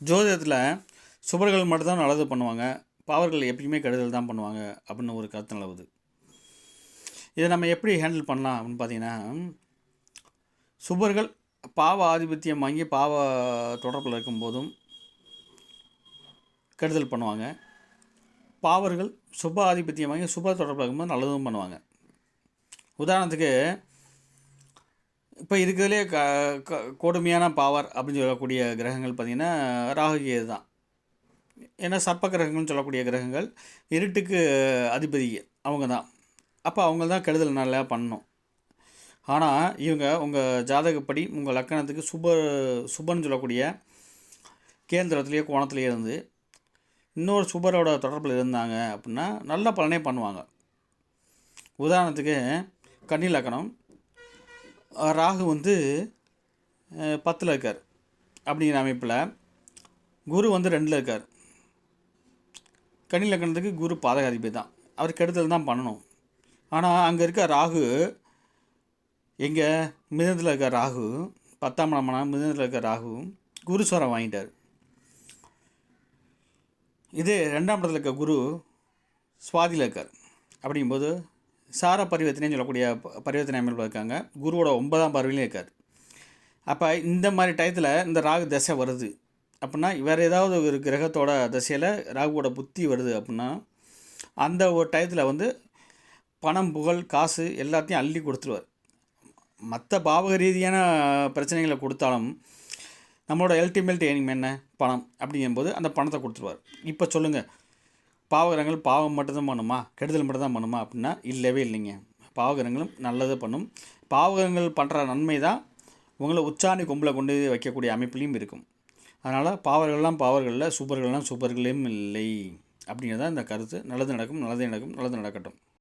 ஜோதிடத்தில் சுபர்கள் மட்டும்தான் நல்லது பண்ணுவாங்க, பாவர்கள் எப்பயுமே கெடுதல் தான் பண்ணுவாங்க அப்படின்னு ஒரு கருத்து நிலவுது. இதை நம்ம எப்படி ஹேண்டில் பண்ணலாம் அப்படின்னு பார்த்தீங்கன்னா, சுபர்கள் பாவ ஆதிபத்தியம் வாங்கி பாவ தொடர்பில் இருக்கும்போதும் கெடுதல் பண்ணுவாங்க, பாவர்கள் சுப ஆதிபத்தியம் வாங்கி சுப தொடர்பில் இருக்கும்போது நல்லதும் பண்ணுவாங்க. உதாரணத்துக்கு இப்போ இருக்கிறதுலே கொடுமையான பாவர் அப்படின்னு சொல்லக்கூடிய கிரகங்கள் பார்த்திங்கன்னா ராகு கேது தான். ஏன்னா சர்ப்ப கிரகங்கள்னு சொல்லக்கூடிய கிரகங்கள் இருட்டுக்கு அதிபதி அவங்க தான். அப்போ அவங்க தான் கெடுதல் நல்லா பண்ணணும். ஆனால் இவங்க உங்கள் ஜாதகப்படி உங்கள் லக்கணத்துக்கு சுபன்னு சொல்லக்கூடிய கேந்திரத்துலேயோ கோணத்துலேயே இருந்து இன்னொரு சுபரோட தொடர்பில் இருந்தாங்க அப்படின்னா நல்ல பலனே பண்ணுவாங்க. உதாரணத்துக்கு கன்னி லக்கணம், ராகு 10ல் இருக்கார் அப்படிங்கிற அமைப்பில், குரு 2ல் இருக்கார். கன்னி லக்கணத்துக்கு குரு பாதகாதிபதி தான், அவர் கெடுதல் தான் பண்ணணும். ஆனால் அங்கே இருக்க ராகு எங்கே மிதனத்தில் இருக்க ராகு 10ஆம் இடமான மிதனத்தில் இருக்க ராகு குருஸ்வரம் வாங்கிட்டார். இதே 2ஆம் இடத்துல இருக்க குரு சுவாதியில் இருக்கார். அப்படிங்கும்போது சார பரிவர்த்தனைன்னு சொல்லக்கூடிய பரிவர்த்தனை அமைப்பில் இருக்காங்க. குருவோட 9ஆம் பார்வையிலையும் இருக்கார். அப்போ இந்த மாதிரி டயத்தில் இந்த ராகு தசை வருது அப்படின்னா, வேறு ஏதாவது ஒரு கிரகத்தோட தசையில் ராகுவோட புத்தி வருது அப்படின்னா, அந்த ஒரு டயத்தில் பணம் புகழ் காசு எல்லாத்தையும் அள்ளி கொடுத்துருவார். மற்ற பாவக ரீதியான பிரச்சனைகளை கொடுத்தாலும் நம்மளோட அல்டிமேட் எய்ம் என்ன? பணம். அப்படிங்கும்போது அந்த பணத்தை கொடுத்துருவார். இப்போ சொல்லுங்கள், பாவகிரகங்கள் பாவம் மட்டும்தான் பண்ணுமா, கெடுதல் மட்டும்தான் பண்ணுமா அப்படின்னா இல்லவே இல்லைங்க. பாவகிரகங்களும் நல்லது பண்ணும். பாவகிரகங்கள் பண்ணுற நன்மை தான் உங்களை உச்சாணி கொம்பில் கொண்டு வைக்கக்கூடிய அமைப்புலையும் இருக்கும். அதனால் பாவர்கள்லாம் பாவர்களில், சூப்பர்கள்லாம் சூப்பர்களையும் இல்லை அப்படிங்கிறதான் இந்த கருத்து. நல்லது நடக்கும், நல்லது நடக்கும், நல்லது நடக்கட்டும்.